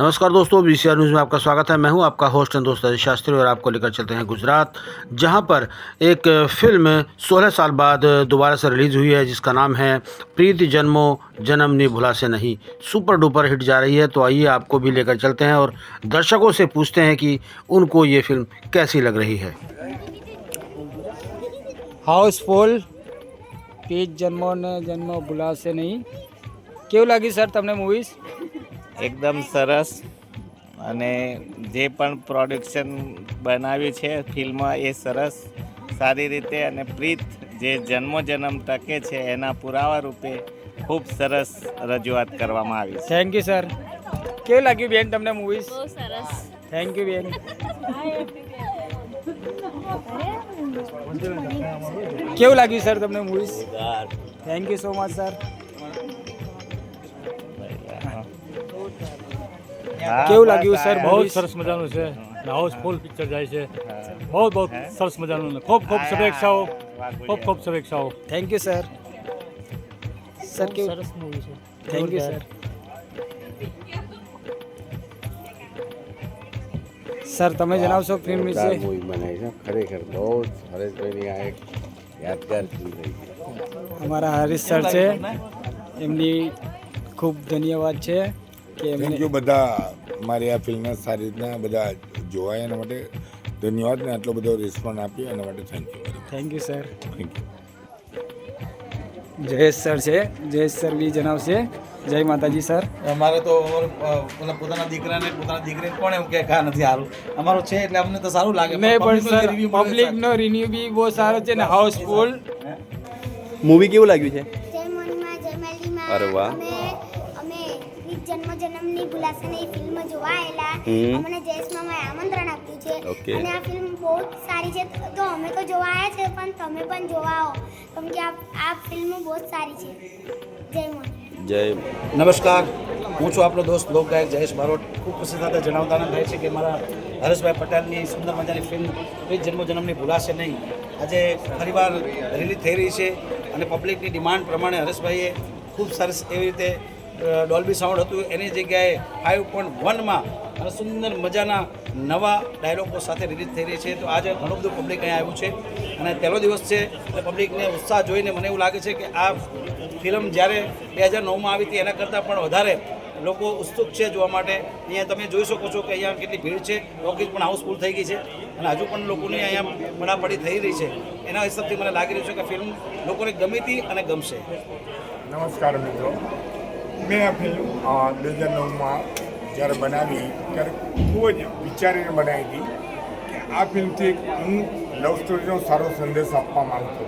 नमस्कार दोस्तों, BCR news में आपका स्वागत है। मैं हूं आपका होस्ट एंड दोस्त अजय शास्त्री और आपको लेकर चलते हैं गुजरात, जहां पर एक फिल्म 16 साल बाद दोबारा से रिलीज़ हुई है जिसका नाम है प्रीति जन्मो जन्म नी भुला से नहीं। सुपर डुपर हिट जा रही है, तो आइए आपको भी लेकर चलते हैं और दर्शकों से पूछते हैं कि उनको ये फिल्म कैसी लग रही है। હાઉસફુલ પ્રીત જન્મો ને જન્મો ભૂલાશે નહીં. કેવું લાગ્યું સર તમને મૂવીઝ? એકદમ સરસ. અને જે પણ પ્રોડક્શન બનાવ્યું છે ફિલ્મ એ સરસ સારી રીતે અને પ્રીત જે જન્મ ટકે છે એના પુરાવા રૂપે ખૂબ સરસ રજૂઆત કરવામાં આવી છે. Thank you sir. કેવું લાગ્યું બેન તમને મૂવીઝ? બહુ સરસ. થેન્ક યુ બેન. કેવું લાગ્યું સર તમને movies? Thank you so much sir. કેવું લાગ્યું સર? બહુ મૂવીઝ સરસ મજાનું છે. હાઉસફુલ પિક્ચર જાય છે. બહુ સરસ મજાનું. ખૂબ શુભેચ્છાઓ. ખૂબ શુભેચ્છાઓ. Thank you sir. સર કેવું? સરસ મૂવી છે. Thank you sir. સર તમે જણાવશો ફિલ્મ વિશે? મૂવી બનાવી છે ખરેખર બહુ હરેશભાઈની આ એક યાદગાર ફિલ્મ રહી છે. અમારા હરીશ સર છે, એમની ખૂબ ધન્યવાદ છે કે થેન્ક એમને યુ બધા મારી આ ફિલ્મને સારી રીતના બધા જોવાય એના માટે ધન્યવાદ ને આટલો બધો રિસ્પોન્સ આપ્યો એના માટે thank you. Thank you sir. Thank you. Jayesh sir છે, જયેશ સર બી જણાવશે. જય માતાજી સર. અમારે તો મતલબ પોતાના દીકરાને પોતાના દીકરીને કોણ એમ કે કા નથી સારું, અમારો છે એટલે અમને તો સારું લાગે. નહીં પણ સર પબ્લિકનો રિન્યુ બી બહુ સારો છે ને હાઉસફુલ. મૂવી કેવું લાગ્યું છે? જય મોનીમાં જય મેલીમાં. અરે વાહ. અમે પ્રીત જન્મની ભૂલાશે નહીં ફિલ્મ જોવા આવેલા. અમને જયેશ મામાએ આમંત્રણ આપ્યું છે Okay. અને આ ફિલ્મ બહુ જ સારી છે, તો અમે તો જોવા આવ્યા છે પણ તમે પણ જોવા આવો, કેમ કે આ ફિલ્મ બહુ જ સારી છે. જય મોની. જય નમસ્કાર, હું છું આપણો દોસ્ત લોકગાયક જયેશ બારોટ. ખૂબ ખુશી સાથે જણાવતા આનંદ થાય છે કે મારા હરેશભાઈ પટેલની સુંદર મજાની ફિલ્મ પ્રીત જન્મની ભૂલાશે નહીં આજે ફરીવાર રિલીઝ થઈ રહી છે અને પબ્લિકની ડિમાન્ડ પ્રમાણે હરેશભાઈએ ખૂબ સરસ એવી રીતે ડોલ્બી સાઉન્ડ હતું એની જગ્યાએ 5.1માં અને સુંદર મજાના નવા ડાયલોગો સાથે રિલીઝ થઈ રહી છે. તો આજે ઘણું બધું પબ્લિક અહીંયા આવ્યું છે અને પહેલો દિવસ છે એટલે પબ્લિકને ઉત્સાહ જોઈને મને એવું લાગે છે કે આ ફિલ્મ જ્યારે 2009માં આવી હતી એના કરતાં પણ વધારે લોકો ઉત્સુક છે જોવા માટે. અહીંયા તમે જોઈ શકો છો કે અહીંયા કેટલી ભીડ છે. ટોકીઝ પણ હાઉસફુલ થઈ ગઈ છે અને હજુ પણ લોકોની અહીંયા પડાપડી થઈ રહી છે. એના હિસાબથી મને લાગી રહ્યું છે કે ફિલ્મ લોકોને ગમી હતી અને ગમશે. નમસ્કાર મિત્રો, મેં આ ફિલ્મ 2009માં જ્યારે બનાવી ત્યારે ખૂબ જ વિચારીને બનાવી હતી કે આ ફિલ્મથી હું લવ સ્ટોરીનો સારો સંદેશ આપવા માંગતો.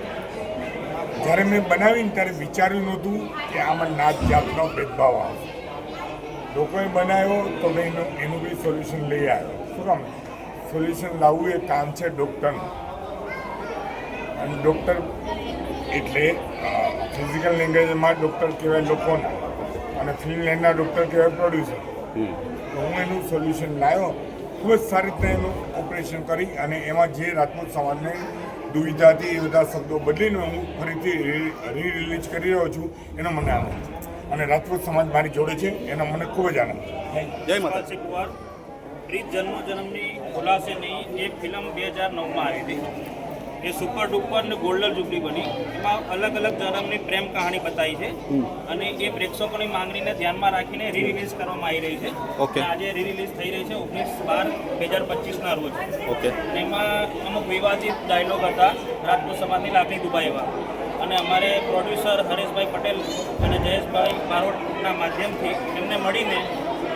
જ્યારે મેં બનાવીને ત્યારે વિચાર્યું નહોતું કે આમાં નાત જાતનો ભેદભાવ આવે. લોકોએ બનાવ્યો તો મેં એનું બી સોલ્યુશન લઈ આવ્યો. શું કામ સોલ્યુશન લાવવું એ કામ છે ડૉક્ટરનું. અને ડૉક્ટર એટલે ફિઝિકલ લેંગ્વેજમાં ડૉક્ટર કહેવાય લોકોના અને ફિલ્મ લાઇનના ડૉક્ટર કહેવાય પ્રોડ્યુસર. તો હું એનું સોલ્યુશન લાવ્યો. ખૂબ જ સારી રીતે એનું ઓપરેશન કરી અને એમાં જે રાજપૂત સમાજને દુવિધા હતી એ બધા શબ્દો બદલીને હું ફરીથી રિલીઝ કરી રહ્યો છું. એનો મને આનંદ છે અને રાજપૂત સમાજ મારી જોડે છે એનો મને ખૂબ જ આનંદ છે. જય માતા. પ્રીત જન્મની ભૂલાશે નહીં એ ફિલ્મ 2009માં આવી હતી. એ સુપર ડુપર ને ગોલ્ડન જુબલી બની. એમાં અલગ અલગ જન્મની પ્રેમ કહાણી બતાવી છે અને એ પ્રેક્ષકોની માંગણીને ધ્યાનમાં રાખીને રિલીઝ કરવામાં આવી રહી છે. Okay. આજે રિલીઝ થઈ રહી છે 19/12/2025ના રોજ. ઓકે. અને એમાં અમુક વિવાદિત ડાયલોગ હતા રાજપૂત સમાજની લાગણી દુભાઈ અને અમારે પ્રોડ્યુસર હરેશભાઈ પટેલ અને જયેશભાઈ બારોટના માધ્યમથી એમને મળીને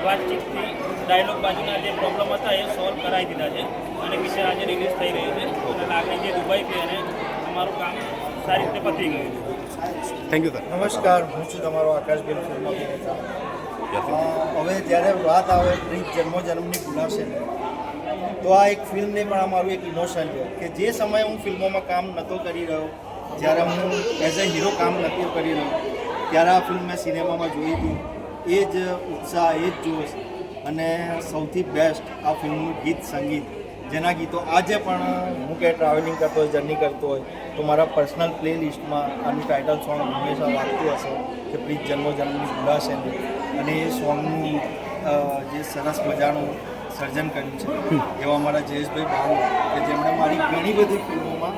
વાતચીતથી ડાયલોગ બાજુના જે પ્રોબ્લેમ હતા એ સોલ્વ કરાવી દીધા છે અને વિશે આજે રિલીઝ થઈ રહી છે અને લાગણી જે દુભાઈ હતી અને અમારું કામ સારી રીતે પતી ગયું છે. Thank you sir. નમસ્કાર, હું છું તમારો આકાશબેન ફિલ્મ અભિનેતા. હવે જ્યારે વાત આવે પ્રીત જન્મની ભૂલાશે નહીં તો આ એક ફિલ્મને પણ આ મારું એક ઇમોશન છે કે જે સમયે હું ફિલ્મોમાં કામ નહોતો કરી રહ્યો, જ્યારે હું એઝ એ હીરો કામ નહોતો કરી રહ્યો, ત્યારે આ ફિલ્મ મેં સિનેમામાં જોઈ હતી. એ જ ઉત્સાહ, એ જ જોશ અને સૌથી બેસ્ટ આ ફિલ્મનું ગીત સંગીત, જેના ગીતો આજે પણ હું કે ટ્રાવેલિંગ કરતો હોય, જર્ની કરતો હોય તો મારા પર્સનલ પ્લે લિસ્ટમાં આનું ટાઇટલ સોંગ હંમેશા વાગતું હશે કે પ્રીત જન્મની ભૂલાશે નહીં. અને એ સોંગનું જે સરસ મજાનું સર્જન કર્યું છે એવા અમારા જયેશભાઈ બારોટ કે જેમણે મારી ઘણી બધી ફિલ્મોમાં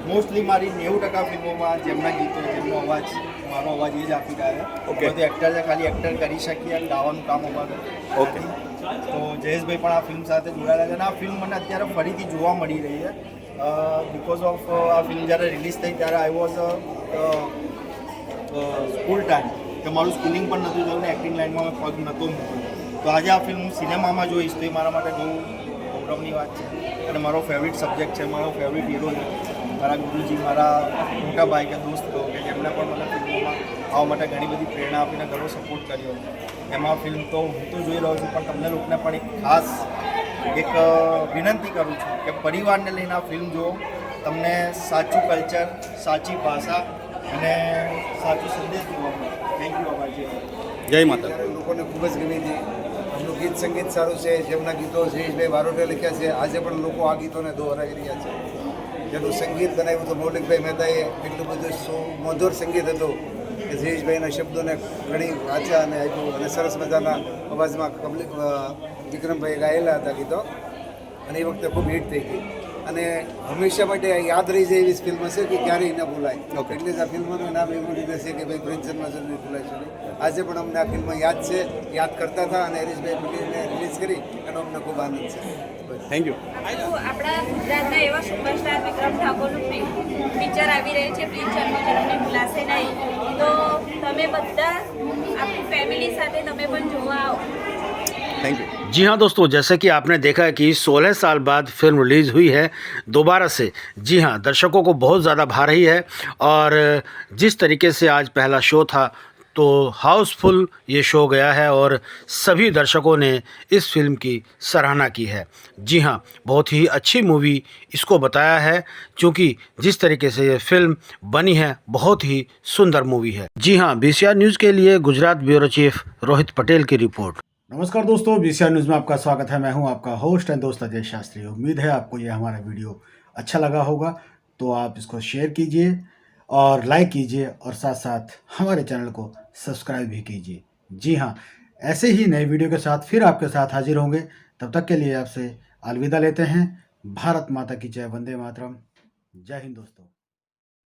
મોસ્ટલી મારી 90% ફિલ્મોમાં જેમના ગીતો જેમનો અવાજ મારો અવાજ એ જ આપી રહ્યા Okay. તો એક્ટર છે ખાલી એક્ટર કરી શકીએ અને ગાવાનું કામ અમારું Okay. તો જયેશભાઈ પણ આ ફિલ્મ સાથે જોડાયેલા છે અને આ ફિલ્મ મને અત્યારે ફરીથી જોવા મળી રહી છે બિકોઝ ઓફ આ ફિલ્મ જ્યારે રિલીઝ થઈ ત્યારે આઈ વોઝ સ્કૂલ ટાઈમ કે મારું સ્કૂલિંગ પણ નહોતું થયું ને એક્ટિંગ લાઇનમાં મેં પગ નહોતો મૂક્યો તો આજે આ ફિલ્મ હું સિનેમામાં જોઈશ તો એ મારા માટે બહુ ગૌરવની વાત છે અને મારો ફેવરિટ સબ્જેક્ટ છે મારો ફેવરિટ હીરો છે મારા ગુરુજી મારા મોટા ભાઈ કે દોસ્ત કહો કે જેમણે પણ મને ફિલ્મોમાં આવવા માટે ઘણી બધી પ્રેરણા આપીને ઘણો સપોર્ટ કર્યો એમાં ફિલ્મ તો હું તો જોઈ રહ્યો છું પણ તમને લોકોને પણ એક ખાસ એક વિનંતી કરું છું કે પરિવારને લઈને આ ફિલ્મ જુઓ તમને સાચું કલ્ચર સાચી ભાષા અને સાચું સંદેશ જોવા મળે થેન્ક યુ અભાજી જય માતા લોકોને ખૂબ જ ગમી હતી એમનું ગીત સંગીત સારું છે જેમના ગીતો જયેશભાઈ બારોટે લખ્યા છે આજે પણ લોકો આ ગીતોને દોહરાવી રહ્યા છે જેનું સંગીત બનાવ્યું હતું મૌલિકભાઈ મહેતાએ એટલું બધું મધુર સંગીત હતું કે જયેશભાઈના શબ્દોને ઘણી વાંચ્યા અને આપ્યું અને સરસ મજાના અવાજમાં વિક્રમભાઈએ ગાયેલા હતા ગીતો અને એ વખતે ખૂબ હિટ થઈ ગઈ અને હંમેશા માટે યાદ રહી જાય એવી ફિલ્મ હશે કે ક્યારેય ન ભૂલાય એટલે જ આ ફિલ્મનું નામ એવું લીધે છે કે ભાઈ પ્રેમચંદમાં જરૂર ભૂલાય છે આજે પણ અમને આ ફિલ્મ યાદ છે યાદ કરતા હતા અને હરીશભાઈ પટેલને રિલીઝ કરી એનો અમને ખૂબ આનંદ છે થેન્ક યુ આપણા ગુજરાતના એવા સુપરસ્ટાર વિક્રમ ઠાકોરનું પિક્ચર આવી રહ્યું છે પ્રીત જન્મોજન્મની ભૂલાશે નહીં તો તમે બધા આપણી ફેમિલી સાથે તમે પણ જોવા આવો थैंक यू जी हाँ दोस्तों, जैसे कि आपने देखा है कि 16 साल बाद फिल्म रिलीज़ हुई है दोबारा से। जी हाँ, दर्शकों को बहुत ज़्यादा भा रही है और जिस तरीके से आज पहला शो था तो हाउसफुल ये शो गया है और सभी दर्शकों ने इस फिल्म की सराहना की है। जी हाँ, बहुत ही अच्छी मूवी इसको बताया है क्योंकि जिस तरीके से ये फिल्म बनी है बहुत ही सुंदर मूवी है। जी हाँ, BCR न्यूज़ के लिए गुजरात ब्यूरो चीफ रोहित पटेल की रिपोर्ट। नमस्कार दोस्तों, BCR न्यूज़ में आपका स्वागत है। मैं हूं आपका होस्ट एंड दोस्त अजय शास्त्री। उम्मीद है आपको ये हमारा वीडियो अच्छा लगा होगा, तो आप इसको शेयर कीजिए और लाइक कीजिए और साथ साथ हमारे चैनल को सब्सक्राइब भी कीजिए। जी हाँ, ऐसे ही नए वीडियो के साथ फिर आपके साथ हाजिर होंगे। तब तक के लिए आपसे अलविदा लेते हैं। भारत माता की जय, वंदे मातरम। जय हिंद दोस्तों।